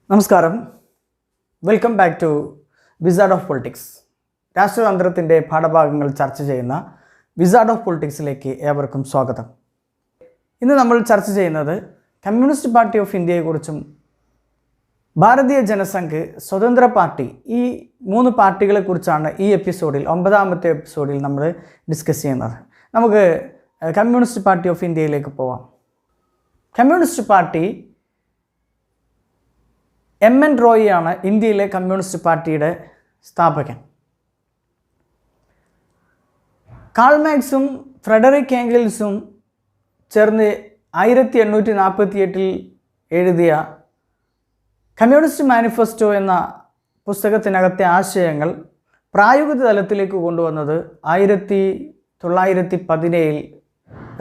നമസ്കാരം. Welcome back to wizard of politics. രാഷ്ട്രതന്ത്രത്തിൻ്റെ പാഠഭാഗങ്ങൾ ചർച്ച ചെയ്യുന്ന വിസാർഡ് ഓഫ് പൊളിറ്റിക്സിലേക്ക് ഏവർക്കും സ്വാഗതം. ഇന്ന് നമ്മൾ ചർച്ച ചെയ്യുന്നത് കമ്മ്യൂണിസ്റ്റ് പാർട്ടി ഓഫ് ഇന്ത്യയെക്കുറിച്ചും ഭാരതീയ ജനസംഘ്, സ്വതന്ത്ര പാർട്ടി, ഈ മൂന്ന് പാർട്ടികളെക്കുറിച്ചാണ് ഈ എപ്പിസോഡിൽ, 9ാമത്തെ എപ്പിസോഡിൽ നമ്മൾ ഡിസ്കസ് ചെയ്യുന്നത്. നമുക്ക് കമ്മ്യൂണിസ്റ്റ് പാർട്ടി ഓഫ് ഇന്ത്യയിലേക്ക് പോവാം. Communist party എം.എൻ. റോയിയാണ് ഇന്ത്യയിലെ കമ്മ്യൂണിസ്റ്റ് പാർട്ടിയുടെ സ്ഥാപകൻ. കാൾ മാർക്സും ഫ്രെഡറിക് ഏംഗൽസും ചേർന്ന് 1848 എഴുതിയ കമ്മ്യൂണിസ്റ്റ് മാനിഫെസ്റ്റോ എന്ന പുസ്തകത്തിനകത്തെ ആശയങ്ങൾ പ്രായോഗിക തലത്തിലേക്ക് കൊണ്ടുവന്നത് 1917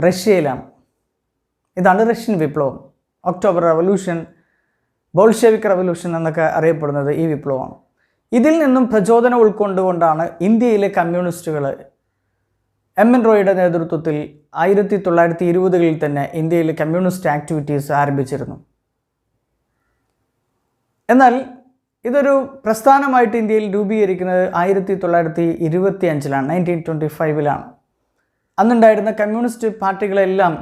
റഷ്യയിലാണ്. ഇതാണ് റഷ്യൻ വിപ്ലവം. ഒക്ടോബർ റവല്യൂഷൻ, ബോൾഷെവിക് റവല്യൂഷൻ എന്നൊക്കെ അറിയപ്പെടുന്നത് ഈ വിപ്ലവമാണ്. ഇതിൽ നിന്നും പ്രചോദനം ഉൾക്കൊണ്ടുകൊണ്ടാണ് ഇന്ത്യയിലെ കമ്മ്യൂണിസ്റ്റുകൾ എം.എൻ. റോയിയുടെ നേതൃത്വത്തിൽ 1920കളിൽ തന്നെ ഇന്ത്യയിൽ കമ്മ്യൂണിസ്റ്റ് ആക്ടിവിറ്റീസ് ആരംഭിച്ചിരുന്നു. എന്നാൽ ഇതൊരു പ്രസ്ഥാനമായിട്ട് ഇന്ത്യയിൽ രൂപീകരിക്കുന്നത് 1925ലാണ്, 1925ലാണ്. അന്നുണ്ടായിരുന്ന communist പാർട്ടികളെല്ലാം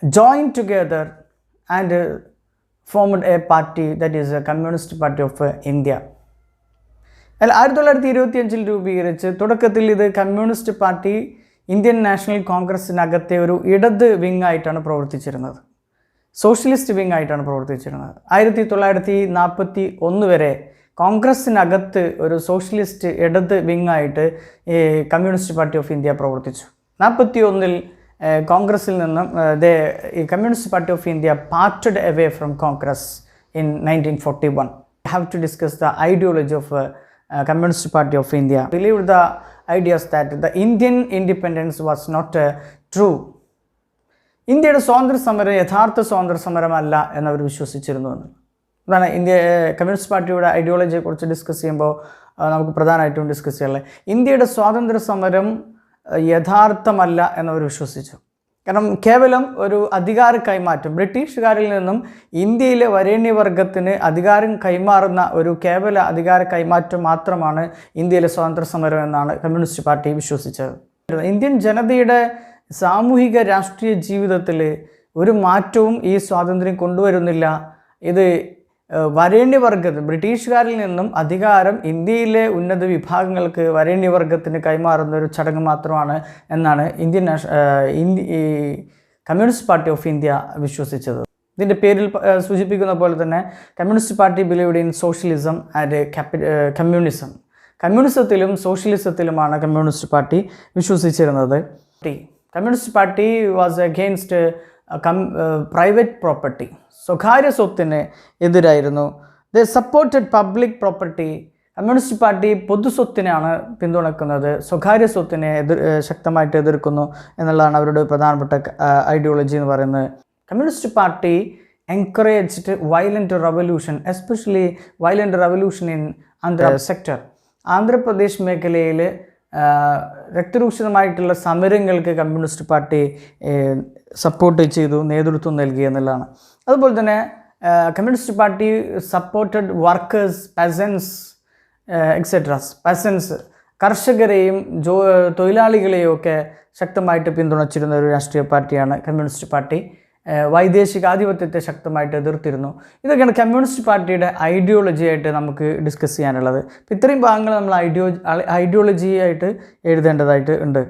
joined together and formed a party, that is a Communist Party of India. 1925 രൂപീകരിച്ച് തുടക്കത്തിൽ ഇത് കമ്മ്യൂണിസ്റ്റ് പാർട്ടി ഇന്ത്യൻ നാഷണൽ കോൺഗ്രസിനകത്തെ ഒരു ഇടത് വിങ് ആയിട്ടാണ് പ്രവർത്തിച്ചിരുന്നത്, സോഷ്യലിസ്റ്റ് വിങ് ആയിട്ടാണ് പ്രവർത്തിച്ചിരുന്നത്. 1941 വരെ കോൺഗ്രസിനകത്ത് ഒരു സോഷ്യലിസ്റ്റ് ഇടത് വിങ് ആയിട്ട് ഈ കമ്മ്യൂണിസ്റ്റ് പാർട്ടി ഓഫ് ഇന്ത്യ പ്രവർത്തിച്ചു. 1941 കോൺഗ്രസിൽ നിന്നും ഈ communist party of India parted away from Congress in 1941. I have to discuss the ideology of Communist Party of India. Believed the ideas that the Indian independence was not true. ഇന്ത്യയുടെ സ്വാതന്ത്ര്യ സമരം യഥാർത്ഥ സ്വാതന്ത്ര്യ സമരമല്ല എന്നവർ വിശ്വസിച്ചിരുന്നു. അതാണ് കമ്മ്യൂണിസ്റ്റ് പാർട്ടിയുടെ ഐഡിയോളജിയെക്കുറിച്ച് ഡിസ്കസ് ചെയ്യുമ്പോൾ നമുക്ക് പ്രധാനമായിട്ടും ഡിസ്കസ് ചെയ്യാനുള്ളത്. ഇന്ത്യയുടെ സ്വാതന്ത്ര്യ സമരം യഥാർത്ഥമല്ല എന്നവർ വിശ്വസിച്ചു. കാരണം കേവലം ഒരു അധികാര കൈമാറ്റം, ബ്രിട്ടീഷുകാരിൽ നിന്നും ഇന്ത്യയിലെ വരേണ്യവർഗത്തിന് അധികാരം കൈമാറുന്ന ഒരു കേവല അധികാര കൈമാറ്റം മാത്രമാണ് ഇന്ത്യയിലെ സ്വാതന്ത്ര്യ സമരം എന്നാണ് കമ്മ്യൂണിസ്റ്റ് പാർട്ടി വിശ്വസിച്ചത്. ഇന്ത്യൻ ജനതയുടെ സാമൂഹിക രാഷ്ട്രീയ ജീവിതത്തിൽ ഒരു മാറ്റവും ഈ സ്വാതന്ത്ര്യം കൊണ്ടുവരുന്നില്ല. ഇത് വരേണ്യവർഗത്തിന്, ബ്രിട്ടീഷുകാരിൽ നിന്നും അധികാരം ഇന്ത്യയിലെ ഉന്നത വിഭാഗങ്ങൾക്ക്, വരേണ്യവർഗത്തിന് കൈമാറുന്ന ഒരു ചടങ്ങ് മാത്രമാണ് എന്നാണ് കമ്മ്യൂണിസ്റ്റ് പാർട്ടി ഓഫ് ഇന്ത്യ വിശ്വസിച്ചത്. ഇതിൻ്റെ പേരിൽ സൂചിപ്പിക്കുന്ന പോലെ തന്നെ communist party believed in socialism and communism. കമ്മ്യൂണിസത്തിലും സോഷ്യലിസത്തിലുമാണ് കമ്മ്യൂണിസ്റ്റ് പാർട്ടി വിശ്വസിച്ചിരുന്നത്. Communist party was against private property, സ്വകാര്യ സ്വത്തിന് എതിരായിരുന്നു. They supported public property. Communist party പൊതുസ്വത്തിനാണ് പിന്തുണക്കുന്നത്, സ്വകാര്യ സ്വത്തിനെ ശക്തമായിട്ട് എതിർക്കുന്നു എന്നുള്ളതാണ് അവരുടെ പ്രധാനപ്പെട്ട ഐഡിയോളജി എന്ന് പറയുന്നത്. Communist party encouraged violent revolution, especially violent revolution in Andhra sector. Andhra Pradesh മേഖലയിൽ രക്തരൂക്ഷിതമായിട്ടുള്ള സമരങ്ങൾക്ക് കമ്മ്യൂണിസ്റ്റ് പാർട്ടി സപ്പോർട്ട് ചെയ്തു, നേതൃത്വം നൽകി എന്നുള്ളതാണ്. അതുപോലെ തന്നെ communist party supported workers, peasants etceteras. Peasants, കർഷകരെയും തൊഴിലാളികളെയും ഒക്കെ ശക്തമായിട്ട് പിന്തുണച്ചിരുന്ന ഒരു രാഷ്ട്രീയ പാർട്ടിയാണ് കമ്മ്യൂണിസ്റ്റ് പാർട്ടി. വൈദേശിക ആധിപത്യത്തെ ശക്തമായിട്ട് എതിർത്തിരുന്നു. ഇതൊക്കെയാണ് കമ്മ്യൂണിസ്റ്റ് പാർട്ടിയുടെ ഐഡിയോളജി ആയിട്ട് നമുക്ക് ഡിസ്കസ് ചെയ്യാനുള്ളത്. അപ്പോൾ ഇത്രയും ഭാഗങ്ങൾ നമ്മൾ ഐഡിയോളജി ആയിട്ട് എഴുതേണ്ടതായിട്ട് ഉണ്ട്.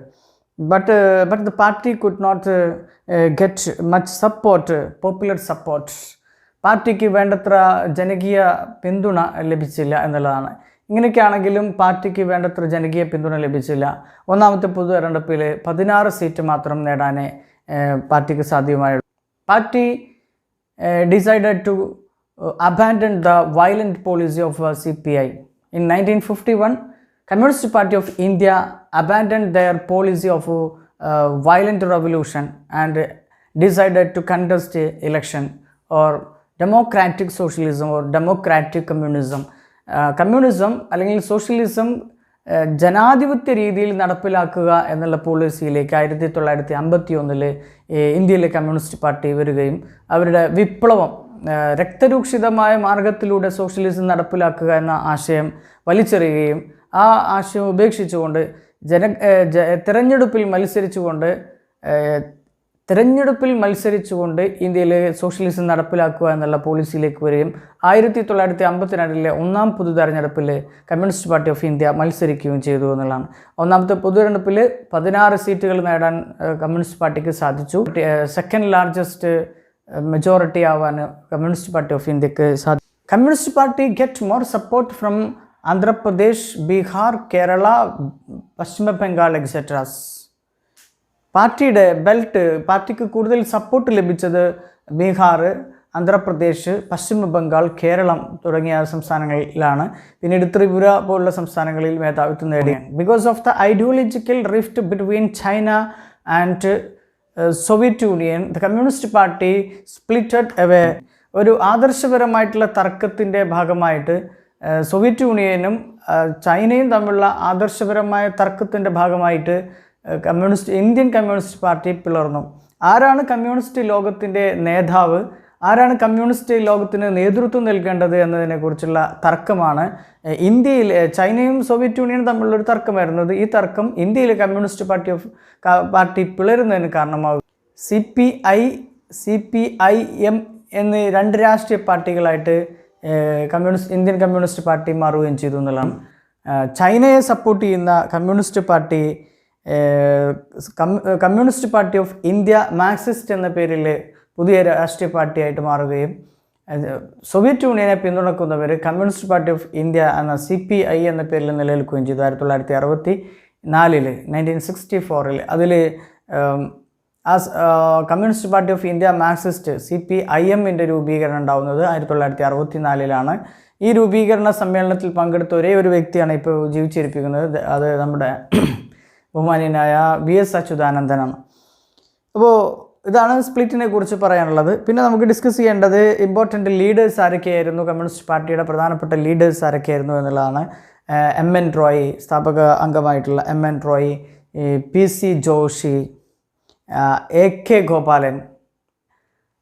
But the party could not get much support, popular support. പാർട്ടിക്ക് വേണ്ടത്ര ജനകീയ പിന്തുണ ലഭിച്ചില്ല എന്നുള്ളതാണ്. ഇങ്ങനെയൊക്കെയാണെങ്കിലും പാർട്ടിക്ക് വേണ്ടത്ര ജനകീയ പിന്തുണ ലഭിച്ചില്ല. ഒന്നാമത്തെ പൊതു തെരഞ്ഞെടുപ്പിൽ 16 സീറ്റ് മാത്രം നേടാനേ പാർട്ടിക്ക് സാധ്യമായുള്ളൂ. Party decided to abandon the violent policy of CPI. In 1951, Communist Party of India abandoned their policy of violent revolution and decided to contest election or democratic socialism or democratic communism. Communism അല്ലെങ്കിൽ socialism ജനാധിപത്യ രീതിയിൽ നടപ്പിലാക്കുക എന്നുള്ള പോളിസിയിലേക്ക് 1951 ഇന്ത്യയിലെ communist party വരികയും അവരുടെ വിപ്ലവം രക്തരൂക്ഷിതമായ മാർഗത്തിലൂടെ സോഷ്യലിസം നടപ്പിലാക്കുക എന്ന ആശയം വലിച്ചെറിയുകയും ആ ആശയം ഉപേക്ഷിച്ചുകൊണ്ട് തിരഞ്ഞെടുപ്പിൽ മത്സരിച്ചുകൊണ്ട് ഇന്ത്യയിൽ സോഷ്യലിസം നടപ്പിലാക്കുക എന്നുള്ള പോളിസിയിലേക്ക് വരികയും 1952 ഒന്നാം പൊതു തെരഞ്ഞെടുപ്പിൽ കമ്മ്യൂണിസ്റ്റ് പാർട്ടി ഓഫ് ഇന്ത്യ മത്സരിക്കുകയും ചെയ്തു എന്നുള്ളതാണ്. ഒന്നാമത്തെ പൊതു തെരഞ്ഞെടുപ്പിൽ 16 സീറ്റുകൾ നേടാൻ കമ്മ്യൂണിസ്റ്റ് പാർട്ടിക്ക് സാധിച്ചു. സെക്കൻഡ് ലാർജസ്റ്റ് മെജോറിറ്റി ആവാൻ കമ്മ്യൂണിസ്റ്റ് പാർട്ടി ഓഫ് ഇന്ത്യക്ക് സാധിച്ചു. Communist party get more support from Andhra Pradesh, Bihar, Kerala, പശ്ചിമ ബംഗാൾ എക്സെട്രാസ്. പാർട്ടിക്ക് കൂടുതൽ സപ്പോർട്ട് ലഭിച്ചത് ബീഹാർ, ആന്ധ്രാപ്രദേശ്, പശ്ചിമ ബംഗാൾ, കേരളം തുടങ്ങിയ സംസ്ഥാനങ്ങളിലാണ്. പിന്നീട് ത്രിപുര പോലുള്ള സംസ്ഥാനങ്ങളിൽ മേധാവിത്വം നേടിയാണ്. Because of the ideological rift between China and Soviet union, the communist party splitted away. ഒരു ആദർശപരമായിട്ടുള്ള തർക്കത്തിൻ്റെ ഭാഗമായിട്ട് സോവിയറ്റ് യൂണിയനും ചൈനയും തമ്മിലുള്ള ആദർശപരമായ തർക്കത്തിൻ്റെ ഭാഗമായിട്ട് ഇന്ത്യൻ കമ്മ്യൂണിസ്റ്റ് പാർട്ടി പിളർന്നു. ആരാണ് കമ്മ്യൂണിസ്റ്റ് ലോകത്തിൻ്റെ നേതാവ്, ആരാണ് കമ്മ്യൂണിസ്റ്റ് ലോകത്തിന് നേതൃത്വം നൽകേണ്ടത് എന്നതിനെക്കുറിച്ചുള്ള തർക്കമാണ് ഇന്ത്യയിൽ ചൈനയും സോവിയറ്റ് യൂണിയനും തമ്മിലുള്ളൊരു തർക്കമായിരുന്നത്. ഈ തർക്കം ഇന്ത്യയിലെ കമ്മ്യൂണിസ്റ്റ് പാർട്ടി പിളരുന്നതിന് കാരണമാകും. CPI-M എന്നീ 2 രാഷ്ട്രീയ പാർട്ടികളായിട്ട് ഇന്ത്യൻ കമ്മ്യൂണിസ്റ്റ് പാർട്ടി മാറുകയും ചെയ്തു എന്നുള്ളതാണ്. ചൈനയെ സപ്പോർട്ട് ചെയ്യുന്ന communist party of India Marxist എന്ന പേരിൽ പുതിയ രാഷ്ട്രീയ പാർട്ടിയായിട്ട് മാറുകയും സോവിയറ്റ് യൂണിയനെ പിന്തുണക്കുന്നവർ കമ്മ്യൂണിസ്റ്റ് പാർട്ടി ഓഫ് ഇന്ത്യ എന്ന CPI എന്ന പേരിൽ നിലനിൽക്കുകയും ചെയ്തു. 1964 അതിൽ communist party of India Marxist CPIM-ൻ്റെ രൂപീകരണം ഉണ്ടാവുന്നത് 1964 ഈ രൂപീകരണ സമ്മേളനത്തിൽ പങ്കെടുത്ത ഒരേ ഒരു വ്യക്തിയാണ് ഇപ്പോൾ ജീവിച്ചിരിപ്പിക്കുന്നത്. അത് നമ്മുടെ ബഹുമാന്യനായ VS അച്യുതാനന്ദനാണ്. അപ്പോൾ ഇതാണ് സ്പ്ലിറ്റിനെ കുറിച്ച് പറയാനുള്ളത്. പിന്നെ നമുക്ക് ഡിസ്കസ് ചെയ്യേണ്ടത് ഇമ്പോർട്ടൻ്റ് ലീഡേഴ്സ് ആരൊക്കെയായിരുന്നു, കമ്മ്യൂണിസ്റ്റ് പാർട്ടിയുടെ പ്രധാനപ്പെട്ട ലീഡേഴ്സ് ആരൊക്കെയായിരുന്നു എന്നുള്ളതാണ്. MN റോയ്, സ്ഥാപക അംഗമായിട്ടുള്ള MN Roy, PC Joshi, AK Gopalan,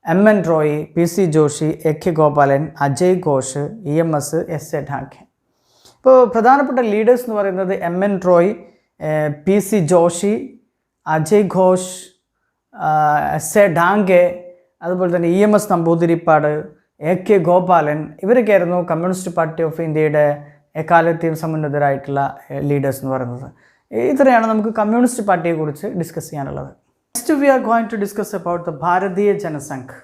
MN Roy, PC Joshi, AK Gopalan, Ajay Ghosh, EMS, SA Dhange. ഇപ്പോൾ പ്രധാനപ്പെട്ട ലീഡേഴ്സ് എന്ന് പറയുന്നത് MN Roy, PC Joshi, Ajay Ghosh, SA Dhange, അതുപോലെ തന്നെ EMS നമ്പൂതിരിപ്പാട്, AK ഗോപാലൻ, ഇവരൊക്കെയായിരുന്നു കമ്മ്യൂണിസ്റ്റ് പാർട്ടി ഓഫ് ഇന്ത്യയുടെ എക്കാലത്തെയും സമുന്നതരായിട്ടുള്ള ലീഡേഴ്സ് എന്ന് പറയുന്നത്. ഇത്രയാണ് നമുക്ക് കമ്മ്യൂണിസ്റ്റ് പാർട്ടിയെക്കുറിച്ച് ഡിസ്കസ് ചെയ്യാനുള്ളത്. Next we are going to discuss about the Bharatiya Jana Sangh.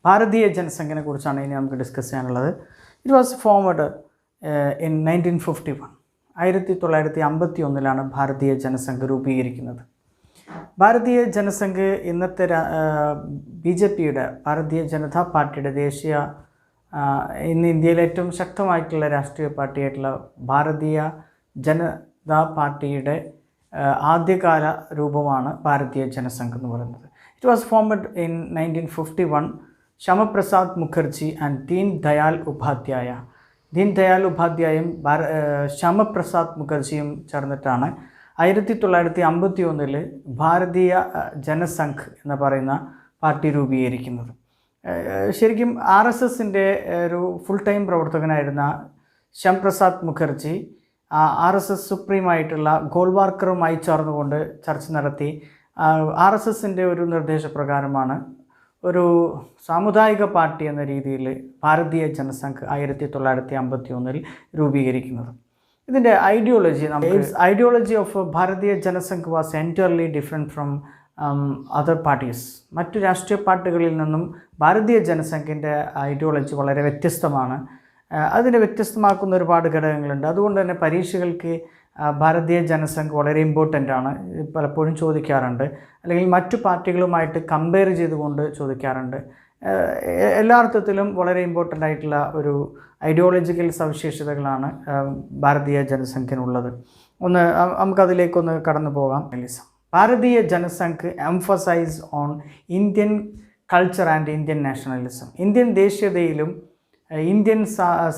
ഭാരതീയ ജനസംഘിനെ കുറിച്ചാണ് ഇനി നമുക്ക് ഡിസ്കസ് ചെയ്യാനുള്ളത്. It was formed in 1951. 1951 ഭാരതീയ ജനസംഘ് രൂപീകരിക്കുന്നത്. ഭാരതീയ ജനസംഘ് ഇന്നത്തെ BJPയുടെ ഭാരതീയ ജനതാ പാർട്ടിയുടെ ഇന്ന് ഇന്ത്യയിലെ ഏറ്റവും ശക്തമായിട്ടുള്ള രാഷ്ട്രീയ പാർട്ടിയായിട്ടുള്ള ഭാരതീയ ജനതാ പാർട്ടിയുടെ ആദ്യകാല രൂപമാണ് ഭാരതീയ ജനസംഘ് എന്ന് പറയുന്നത്. It was formed in 1951. Shyama Prasad Mukherjee and Deen Dayal ഉപാധ്യായും ശ്യാമപ്രസാദ് മുഖർജിയും ചേർന്നിട്ടാണ് 1951 ഭാരതീയ ജനസംഘ് എന്ന് പറയുന്ന പാർട്ടി രൂപീകരിക്കുന്നത്. ശരിക്കും RSSൻ്റെ ഒരു ഫുൾ ടൈം പ്രവർത്തകനായിരുന്ന ശ്യാമപ്രസാദ് മുഖർജി RSS സുപ്രീമായിട്ടുള്ള ഗോൾവാർക്കറുമായി ചേർന്നുകൊണ്ട് ചർച്ച നടത്തി RSSൻ്റെ ഒരു നിർദ്ദേശപ്രകാരമാണ് ഒരു സാമുദായിക പാർട്ടി എന്ന രീതിയിൽ ഭാരതീയ ജനസംഘ് 1951 രൂപീകരിക്കുന്നത്. ഇതിൻ്റെ ideology of Bharatiya Jana Sangh was entirely different from other parties. മറ്റു രാഷ്ട്രീയ പാർട്ടികളിൽ നിന്നും ഭാരതീയ ജനസംഘിൻ്റെ ഐഡിയോളജി വളരെ വ്യത്യസ്തമാണ്. അതിനെ വ്യത്യസ്തമാക്കുന്ന ഒരുപാട് ഘടകങ്ങളുണ്ട്. അതുകൊണ്ട് തന്നെ പരീക്ഷകൾക്ക് ഭാരതീയ ജനസംഘ് വളരെ ഇമ്പോർട്ടൻ്റ് ആണ്, പലപ്പോഴും ചോദിക്കാറുണ്ട്. അല്ലെങ്കിൽ മറ്റു പാർട്ടികളുമായിട്ട് കമ്പയർ ചെയ്തുകൊണ്ട് ചോദിക്കാറുണ്ട്. എല്ലാ അർത്ഥത്തിലും വളരെ ഇമ്പോർട്ടൻ്റ് ആയിട്ടുള്ള ഒരു ഐഡിയോളജിക്കൽ സവിശേഷതകളാണ് ഭാരതീയ ജനസംഘിനുള്ളത്. നമുക്കതിലേക്കൊന്ന് കടന്നു പോകാം. Bharatiya Jana Sangh emphasise on Indian culture and Indian nationalism. Indian ദേശീയതയിലും ഇന്ത്യൻ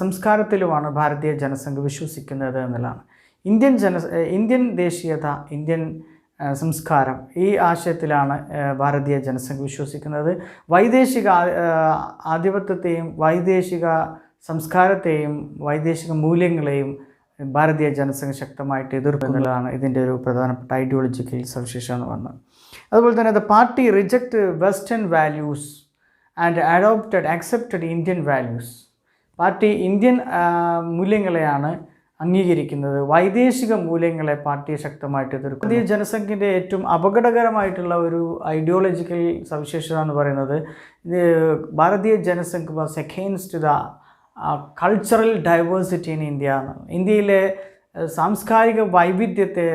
സംസ്കാരത്തിലുമാണ് ഭാരതീയ ജനസംഘ് വിശ്വസിക്കുന്നത് എന്നുള്ളതാണ്. ഇന്ത്യൻ ദേശീയത, ഇന്ത്യൻ സംസ്കാരം, ഈ ആശയത്തിലാണ് ഭാരതീയ ജനസംഘ് വിശ്വസിക്കുന്നത്. വൈദേശിക ആധിപത്യത്തെയും വൈദേശിക സംസ്കാരത്തെയും വൈദേശിക മൂല്യങ്ങളെയും ഭാരതീയ ജനസംഘ് ശക്തമായിട്ട് എതിർക്കുന്നതാണ് ഇതിൻ്റെ ഒരു പ്രധാനപ്പെട്ട ഐഡിയോളജിക്കൽ സവിശേഷത എന്ന് പറഞ്ഞത്. അതുപോലെ തന്നെ the party reject western values and accepted Indian values. Party Indian മൂല്യങ്ങളെയാണ് അംഗീകരിക്കുന്നത്, വൈദേശിക മൂല്യങ്ങളെ പാർട്ടിയെ ശക്തമായിട്ട് എതിർക്കും. ഭാരതീയ ജനസംഘിൻ്റെ ഏറ്റവും അപകടകരമായിട്ടുള്ള ഒരു ഐഡിയോളജിക്കൽ സവിശേഷത എന്ന് പറയുന്നത് ഇത് ഭാരതീയ Jana Sangh was against the cultural diversity in India എന്നാണ്. ഇന്ത്യയിലെ സാംസ്കാരിക വൈവിധ്യത്തെ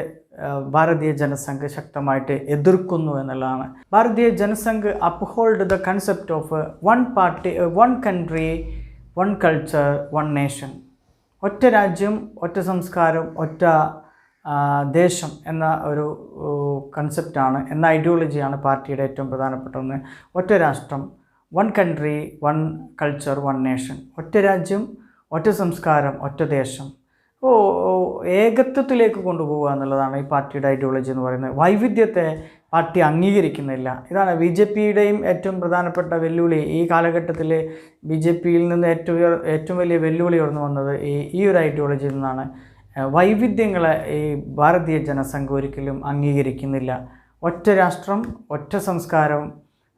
ഭാരതീയ ജനസംഘ് ശക്തമായിട്ട് എതിർക്കുന്നു എന്നുള്ളതാണ്. ഭാരതീയ Jana Sangh uphold the concept of one party, one country, one culture, one nation. ഒറ്റ രാജ്യം, ഒറ്റ സംസ്കാരം, ഒറ്റ ദേശം എന്ന ഒരു കൺസെപ്റ്റാണ്, എന്ന ഐഡിയോളജിയാണ് പാർട്ടിയുടെ ഏറ്റവും പ്രധാനപ്പെട്ട ഒന്ന്. ഒറ്റ രാഷ്ട്രം, one country, one culture, one nation. ഒറ്റ രാജ്യം, ഒറ്റ സംസ്കാരം, ഒറ്റ ദേശം. ഏകത്വത്തിലേക്ക് കൊണ്ടുപോകുക എന്നുള്ളതാണ് ഈ പാർട്ടിയുടെ ഐഡിയോളജി എന്ന് പറയുന്നത്. വൈവിധ്യത്തെ പാർട്ടി അംഗീകരിക്കുന്നില്ല. ഇതാണ് ബി ജെ പിയുടെയും ഏറ്റവും പ്രധാനപ്പെട്ട വെല്ലുവിളി. ഈ കാലഘട്ടത്തിൽ ബി ജെ പിയിൽ നിന്ന് ഏറ്റവും വലിയ വെല്ലുവിളി ഉയർന്നു വന്നത് ഈ ഒരു ഐഡിയോളജിയിൽ നിന്നാണ്. വൈവിധ്യങ്ങളെ ഈ ഭാരതീയ ജനസംഘ് ഒരിക്കലും അംഗീകരിക്കുന്നില്ല. ഒറ്റ രാഷ്ട്രം, ഒറ്റ സംസ്കാരം.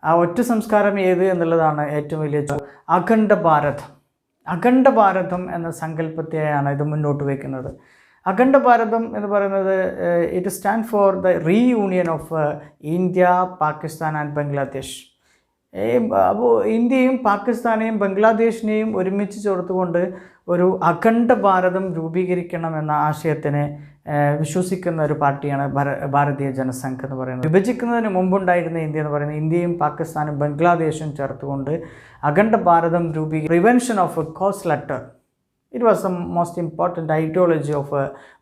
ആ ഒറ്റ സംസ്കാരം ഏത് എന്നുള്ളതാണ് ഏറ്റവും വലിയ അഖണ്ഡ ഭാരതം എന്ന സങ്കല്പത്തെയാണ് ഇത് മുന്നോട്ട് വയ്ക്കുന്നത്. അഖണ്ഡ ഭാരതം എന്ന് പറയുന്നത് it stand for the reunion of India, Pakistan and Bangladesh. അപ്പോൾ ഇന്ത്യയും പാകിസ്ഥാനെയും ബംഗ്ലാദേശിനെയും ഒരുമിച്ച് ചേർത്തുകൊണ്ട് ഒരു അഖണ്ഡ ഭാരതം രൂപീകരിക്കണം എന്ന ആശയത്തിന് വിശ്വസിക്കുന്ന ഒരു പാർട്ടിയാണ് ഭാരതീയ ജനസംഘ് എന്ന് പറയുന്നത്. വിഭജിക്കുന്നതിന് മുമ്പുണ്ടായിരുന്ന ഇന്ത്യ എന്ന് പറയുന്നത് ഇന്ത്യയും പാകിസ്ഥാനും ബംഗ്ലാദേശും ചേർത്തുകൊണ്ട് Akhanda Bharatam prevention of cow slaughter. It was the most important ideology of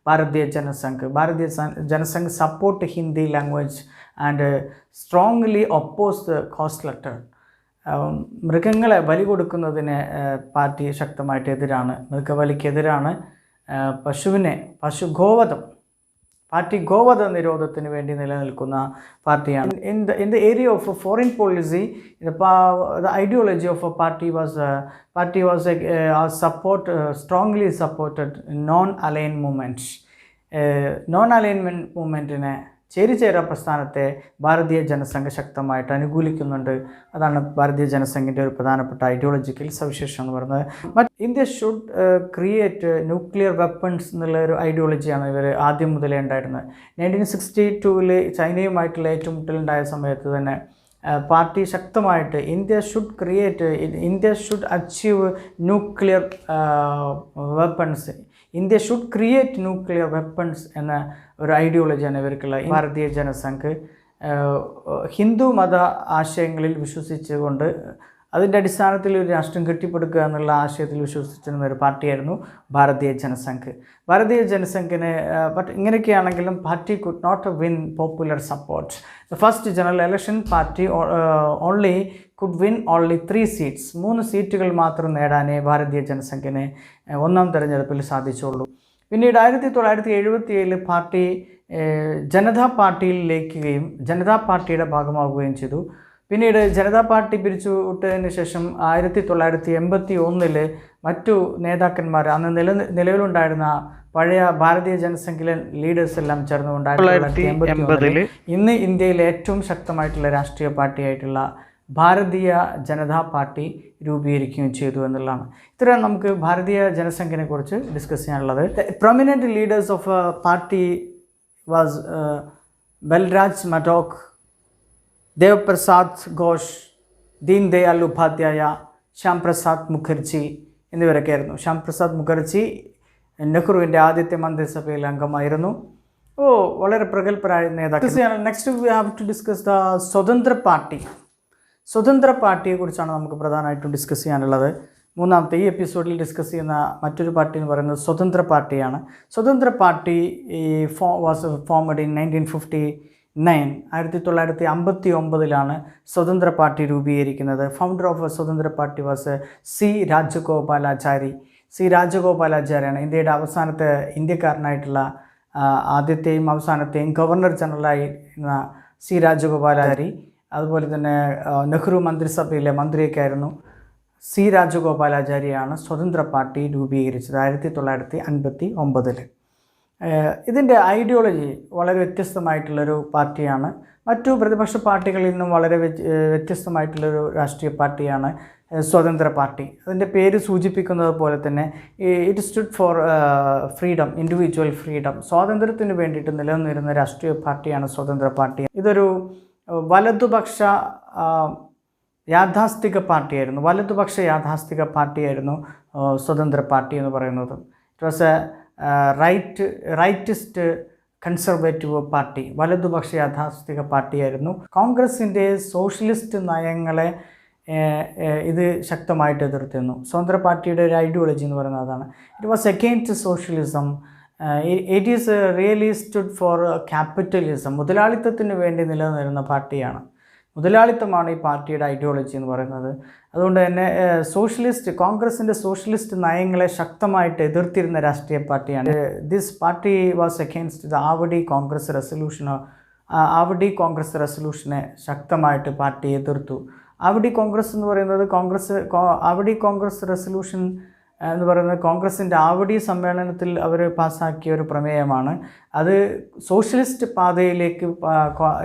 Bharatiya Janasangh. Bharatiya Janasangh support Hindi language and strongly oppose the cost-cutter. മൃഗങ്ങളെ ബലി കൊടുക്കുന്നതിന് പാർട്ടി ശക്തമായിട്ട് എതിരാണ്. മൃഗബലിക്കെതിരാണ്. ഗോവധം, പാർട്ടി ഗോവധ നിരോധത്തിന് വേണ്ടി നിലനിൽക്കുന്ന പാർട്ടിയാണ്. In the area of foreign policy, the ideology of a party was strongly supported non-aligned movements. Non-alignment movement-നെ ചേരിചേരാ പ്രസ്ഥാനത്തെ ഭാരതീയ ജനസംഘ് ശക്തമായിട്ട് അനുകൂലിക്കുന്നുണ്ട്. അതാണ് ഭാരതീയ ജനസംഘിൻ്റെ ഒരു പ്രധാനപ്പെട്ട ഐഡിയോളജിക്കൽ സവിശേഷം എന്ന് പറയുന്നത്. India should create nuclear weapons എന്നുള്ള ഒരു ഐഡിയോളജിയാണ് ഇവർ ആദ്യം മുതലേ ഉണ്ടായിരുന്നത്. 1962 ചൈനയുമായിട്ടുള്ള ഏറ്റുമുട്ടലുണ്ടായ സമയത്ത് തന്നെ പാർട്ടി ശക്തമായിട്ട് India should achieve nuclear weapons, India should create nuclear weapons എന്ന ഒരു ഐഡിയോളജിയാണ് ഇവർക്കുള്ള. ഭാരതീയ ജനസംഘ് ഹിന്ദു മത ആശയങ്ങളിൽ വിശ്വസിച്ചുകൊണ്ട് അതിൻ്റെ അടിസ്ഥാനത്തിൽ ഒരു രാഷ്ട്രം കെട്ടിപ്പടുക്കുക എന്നുള്ള ആശയത്തിൽ വിശ്വസിച്ചിരുന്ന ഒരു പാർട്ടിയായിരുന്നു ഭാരതീയ ജനസംഘ്. ഭാരതീയ ജനസംഘിന് ഇങ്ങനെയൊക്കെയാണെങ്കിലും party could not win popular support. The first general election party could win only 3 seats. 3 സീറ്റുകൾ മാത്രം നേടാനേ ഭാരതീയ ജനസംഘിന് ഒന്നാം തെരഞ്ഞെടുപ്പിൽ സാധിച്ചുള്ളൂ. പിന്നീട് 1977 പാർട്ടി ജനതാ പാർട്ടിയിൽ ലയിക്കുകയും ജനതാ പാർട്ടിയുടെ ഭാഗമാവുകയും ചെയ്തു. പിന്നീട് ജനതാ പാർട്ടി പിരിച്ചു വിട്ടതിന് ശേഷം 1981 മറ്റു നേതാക്കന്മാർ, അന്ന് നിലവിലുണ്ടായിരുന്ന പഴയ ഭാരതീയ ജനസംഘിലെ ലീഡേഴ്സ് എല്ലാം ചേർന്നുകൊണ്ട് 1980 ഇന്ന് ഇന്ത്യയിലെ ഏറ്റവും ശക്തമായിട്ടുള്ള രാഷ്ട്രീയ പാർട്ടിയായിട്ടുള്ള ഭാരതീയ ജനതാ പാർട്ടി രൂപീകരിക്കുകയും ചെയ്തു എന്നുള്ളതാണ്. ഇത്രയും നമുക്ക് ഭാരതീയ ജനസംഘിനെ കുറിച്ച് ഡിസ്കസ് ചെയ്യാനുള്ളത്. Prominent leaders of party was Balraj Madhok, Dev Prasad Ghosh, Deen Dayal Upadhyaya, Shyam Prasad Mukherjee എന്നിവരൊക്കെയായിരുന്നു. ശ്യാം പ്രസാദ് മുഖർജി നെഹ്റുവിൻ്റെ ആദ്യത്തെ മന്ത്രിസഭയിൽ അംഗമായിരുന്നു. വളരെ പ്രഗത്ഭരായ നേതാക്കൾ. Next we have to discuss the Swatantra party. Swatantra പാർട്ടിയെക്കുറിച്ചാണ് നമുക്ക് പ്രധാനമായിട്ടും ഡിസ്കസ് ചെയ്യാനുള്ളത്. മൂന്നാമത്തെ ഈ എപ്പിസോഡിൽ ഡിസ്കസ് ചെയ്യുന്ന മറ്റൊരു പാർട്ടി എന്ന് പറയുന്നത് സ്വതന്ത്ര പാർട്ടിയാണ്. സ്വതന്ത്ര party was formed in 1959. 1959 Swatantra party രൂപീകരിക്കുന്നത്. Founder of Swatantra party was C Rajagopalachari. C രാജഗോപാലാചാര്യാണ് ഇന്ത്യയുടെ അവസാനത്തെ ഇന്ത്യക്കാരനായിട്ടുള്ള ആദ്യത്തെയും അവസാനത്തെയും ഗവർണർ ജനറലായിരുന്ന സി രാജഗോപാലാചാരി, അതുപോലെ തന്നെ നെഹ്റു മന്ത്രിസഭയിലെ മന്ത്രിയൊക്കെ ആയിരുന്നു സി രാജഗോപാലാചാരിയാണ് സ്വതന്ത്ര പാർട്ടി രൂപീകരിച്ചത് 1959. ഇതിൻ്റെ ഐഡിയോളജി വളരെ വ്യത്യസ്തമായിട്ടുള്ളൊരു പാർട്ടിയാണ്. മറ്റു പ്രതിപക്ഷ പാർട്ടികളിൽ നിന്നും വളരെ വ്യത്യസ്തമായിട്ടുള്ളൊരു രാഷ്ട്രീയ പാർട്ടിയാണ് സ്വതന്ത്ര പാർട്ടി. അതിൻ്റെ പേര് സൂചിപ്പിക്കുന്നത് പോലെ തന്നെ it stood for freedom, individual freedom, സ്വാതന്ത്ര്യത്തിന് വേണ്ടിയിട്ട് നിലനിന്നിരുന്ന രാഷ്ട്രീയ പാർട്ടിയാണ് സ്വതന്ത്ര പാർട്ടി. ഇതൊരു വലതുപക്ഷ യാഥാസ്ഥിക പാർട്ടിയായിരുന്നു സ്വതന്ത്ര പാർട്ടി എന്ന് പറയുന്നത്. It was A rightist conservative party, വലതുപക്ഷ യാഥാസ്ഥിക പാർട്ടിയായിരുന്നു. കോൺഗ്രസിൻ്റെ സോഷ്യലിസ്റ്റ് നയങ്ങളെ ഇത് ശക്തമായിട്ട് എതിർത്തിരുന്നു. സ്വതന്ത്ര പാർട്ടിയുടെ ഒരു ഐഡിയോളജി എന്ന് പറയുന്നത് അതാണ്. It was against socialism. It is really stood for capitalism. മുതലാളിത്തത്തിന് വേണ്ടി നിലനിന്നിരുന്ന പാർട്ടിയാണ്. മുതലാളിത്തമാണ് ഈ പാർട്ടിയുടെ ഐഡിയോളജി എന്ന് പറയുന്നത്. അതുകൊണ്ട് തന്നെ കോൺഗ്രസിൻ്റെ സോഷ്യലിസ്റ്റ് നയങ്ങളെ ശക്തമായിട്ട് എതിർത്തിരുന്ന രാഷ്ട്രീയ പാർട്ടിയാണ്. This party was against the Avadi Congress റെസൊല്യൂഷനെ ശക്തമായിട്ട് പാർട്ടി എതിർത്തു. ആവടി കോൺഗ്രസ് എന്ന് പറയുന്നത് ആവടി കോൺഗ്രസ് റെസൊല്യൂഷൻ എന്ന് പറയുന്നത് കോൺഗ്രസിൻ്റെ ആവടി സമ്മേളനത്തിൽ അവർ പാസ്സാക്കിയ ഒരു പ്രമേയമാണ്. അത് സോഷ്യലിസ്റ്റ് പാതയിലേക്ക്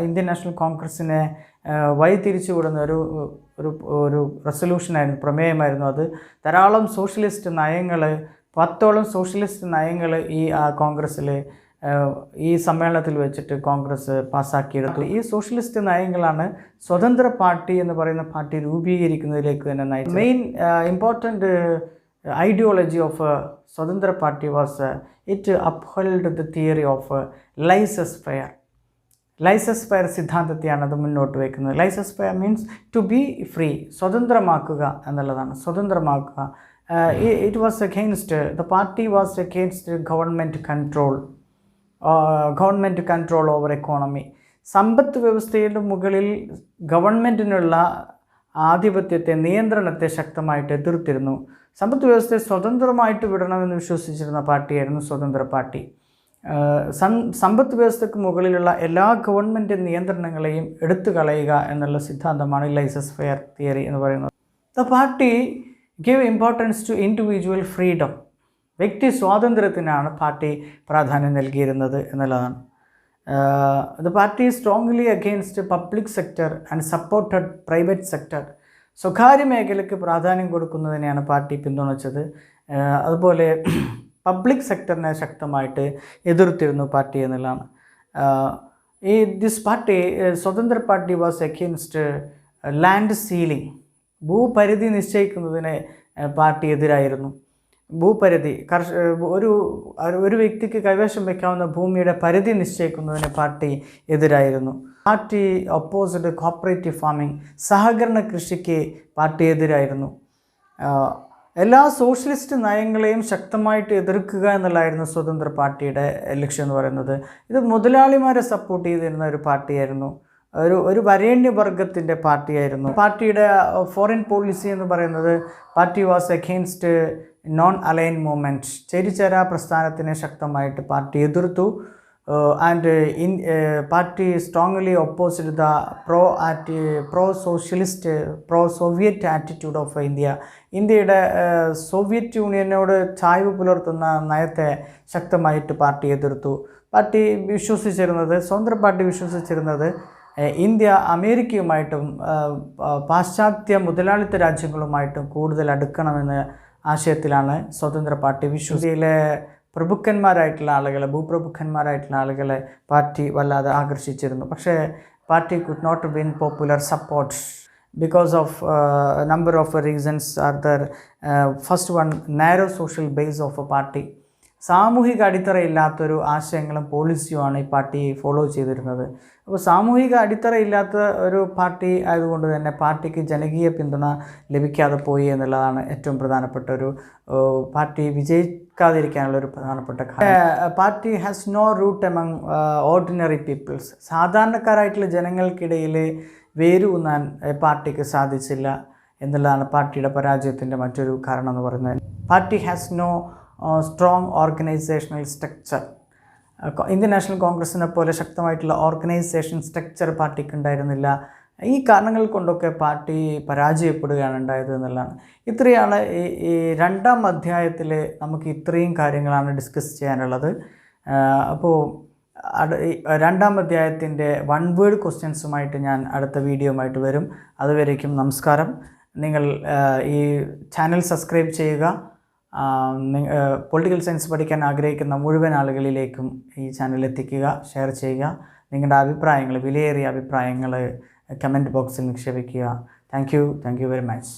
ഇന്ത്യൻ നാഷണൽ കോൺഗ്രസിനെ വഴിതിരിച്ചു വിടുന്ന ഒരു റെസൊല്യൂഷനായിരുന്നു, പ്രമേയമായിരുന്നു അത്. ധാരാളം സോഷ്യലിസ്റ്റ് നയങ്ങൾ, 10ഓളം സോഷ്യലിസ്റ്റ് നയങ്ങൾ ഈ സമ്മേളനത്തിൽ വെച്ചിട്ട് കോൺഗ്രസ് പാസ്സാക്കിയെടുത്തു. ഈ സോഷ്യലിസ്റ്റ് നയങ്ങളാണ് സ്വതന്ത്ര പാർട്ടി എന്ന് പറയുന്ന പാർട്ടി രൂപീകരിക്കുന്നതിലേക്ക് തന്നെ നയിച്ചത്. Main important ideology of Swatantra party was it uphold the theory of laissez faire സിദ്ധാന്തത്തെയാണ് അത് മുന്നോട്ട് വയ്ക്കുന്നത്. Laissez faire means to be free, സ്വതന്ത്രമാക്കുക എന്നുള്ളതാണ്. സ്വതന്ത്രമാക്കുക. It was against the party was against government control over economy. സമ്പദ് വ്യവസ്ഥയുടെ മുകളിൽ ഗവൺമെൻറ്റിനുള്ള ആധിപത്യത്തെ, നിയന്ത്രണത്തെ ശക്തമായിട്ട് എതിർത്തിരുന്നു. സമ്പദ് വ്യവസ്ഥയെ സ്വതന്ത്രമായിട്ട് വിടണമെന്ന് വിശ്വസിച്ചിരുന്ന പാർട്ടിയായിരുന്നു സ്വതന്ത്ര പാർട്ടി. സമ്പദ് വ്യവസ്ഥയ്ക്ക് മുകളിലുള്ള എല്ലാ ഗവൺമെൻറ് നിയന്ത്രണങ്ങളെയും എടുത്തു കളയുക എന്നുള്ള സിദ്ധാന്തമാണ് ലൈസസ് ഫെയർ തിയറി എന്ന് പറയുന്നത്. The party give importance to individual freedom. വ്യക്തി സ്വാതന്ത്ര്യത്തിനാണ് പാർട്ടി പ്രാധാന്യം നൽകിയിരുന്നത് എന്നുള്ളതാണ്. The party strongly against public sector and supported private sector. സ്വകാര്യ മേഖലയ്ക്ക് പ്രാധാന്യം കൊടുക്കുന്നതിനെയാണ് പാർട്ടി പിന്തുണച്ചത്. അതുപോലെ പബ്ലിക് സെക്ടറിനെ ശക്തമായിട്ട് എതിർത്തിരുന്നു പാർട്ടി എന്നുള്ളതാണ്. This party, Swatantra party was against land ceiling. ഭൂപരിധി നിശ്ചയിക്കുന്നതിന് പാർട്ടി എതിരായിരുന്നു. ഭൂപരിധി, ഒരു വ്യക്തിക്ക് കൈവശം വയ്ക്കാവുന്ന ഭൂമിയുടെ പരിധി നിശ്ചയിക്കുന്നതിന് പാർട്ടി എതിരായിരുന്നു. Party opposed cooperative farming. സഹകരണ കൃഷിക്ക് പാർട്ടി എതിരായിരുന്നു. എല്ലാ സോഷ്യലിസ്റ്റ് നയങ്ങളെയും ശക്തമായിട്ട് എതിർക്കുക എന്നുള്ളതായിരുന്നു സ്വതന്ത്ര പാർട്ടിയുടെ ലക്ഷ്യം എന്ന് പറയുന്നത്. ഇത് മുതലാളിമാരെ സപ്പോർട്ട് ചെയ്തിരുന്ന ഒരു പാർട്ടിയായിരുന്നു. ഒരു വരേണ്യവർഗത്തിൻ്റെ പാർട്ടിയായിരുന്നു. പാർട്ടിയുടെ ഫോറിൻ പോളിസി എന്ന് പറയുന്നത് party was against non align movement. ചേരിചേരാ പ്രസ്ഥാനത്തിനെ ശക്തമായിട്ട് പാർട്ടി എതിർത്തു. And party strongly opposed the pro Soviet attitude of India. ഇന്ത്യയുടെ സോവിയറ്റ് യൂണിയനോട് ചായ്വ് പുലർത്തുന്ന നയത്തെ ശക്തമായിട്ട് പാർട്ടി എതിർത്തു. സ്വതന്ത്ര പാർട്ടി വിശ്വസിച്ചിരുന്നത് ഇന്ത്യ അമേരിക്കയുമായിട്ടും പാശ്ചാത്യ മുതലാളിത്ത രാജ്യങ്ങളുമായിട്ടും കൂടുതൽ അടുക്കണമെന്ന ആശയത്തിലാണ് സ്വതന്ത്ര പാർട്ടി വിശ്വസിയിലെ ഭൂപ്രഭുക്കന്മാരായിട്ടുള്ള ആളുകളെ പാർട്ടി വല്ലാതെ ആകർഷിച്ചിരുന്നു. പക്ഷേ party could not win popular support because of a number of reasons are there. First one, narrow social base of a party. സാമൂഹിക അടിത്തറയില്ലാത്തൊരു ആശയങ്ങളും പോളിസിയുമാണ് ഈ പാർട്ടി ഫോളോ ചെയ്തിരുന്നത്. അപ്പോൾ സാമൂഹിക അടിത്തറയില്ലാത്ത ഒരു പാർട്ടി ആയതുകൊണ്ട് തന്നെ പാർട്ടിക്ക് ജനകീയ പിന്തുണ ലഭിക്കാതെ പോയി എന്നുള്ളതാണ് ഏറ്റവും പ്രധാനപ്പെട്ട ഒരു പാർട്ടി വിജയിക്കാതിരിക്കാനുള്ള ഒരു പ്രധാനപ്പെട്ട കാര്യം. Party has no root among ordinary peoples. സാധാരണക്കാരായിട്ടുള്ള ജനങ്ങൾക്കിടയിൽ വേരൂന്നാൻ പാർട്ടിക്ക് സാധിച്ചില്ല എന്നുള്ളതാണ് പാർട്ടിയുടെ പരാജയത്തിൻ്റെ മറ്റൊരു കാരണം എന്ന് പറയുന്നത്. Party has no strong organisational structure. Indian National കോൺഗ്രസിനെ പോലെ ശക്തമായിട്ടുള്ള ഓർഗനൈസേഷൻ സ്ട്രക്ചർ പാർട്ടിക്ക് ഉണ്ടായിരുന്നില്ല. ഈ കാരണങ്ങൾ കൊണ്ടൊക്കെ പാർട്ടി പരാജയപ്പെടുകയാണ് ഉണ്ടായത് എന്നുള്ളതാണ്. ഇത്രയാണ് ഈ രണ്ടാം അധ്യായത്തിൽ നമുക്ക് ഇത്രയും കാര്യങ്ങളാണ് ഡിസ്കസ് ചെയ്യാനുള്ളത്. അപ്പോൾ രണ്ടാം അധ്യായത്തിൻ്റെ വൺ വേർഡ് ക്വസ്റ്റ്യൻസുമായിട്ട് ഞാൻ അടുത്ത വീഡിയോയുമായിട്ട് വരും. അതുവരേക്കും നമസ്കാരം. നിങ്ങൾ ഈ ചാനൽ സബ്സ്ക്രൈബ് ചെയ്യുക. പൊളിറ്റിക്കൽ സയൻസ് പഠിക്കാൻ ആഗ്രഹിക്കുന്ന മുഴുവൻ ആളുകളിലേക്കും ഈ ചാനൽ എത്തിക്കുക, ഷെയർ ചെയ്യുക. നിങ്ങളുടെ അഭിപ്രായങ്ങൾ, വിലയേറിയ അഭിപ്രായങ്ങൾ കമൻറ്റ് ബോക്സിൽ നിക്ഷേപിക്കുക. Thank you very much.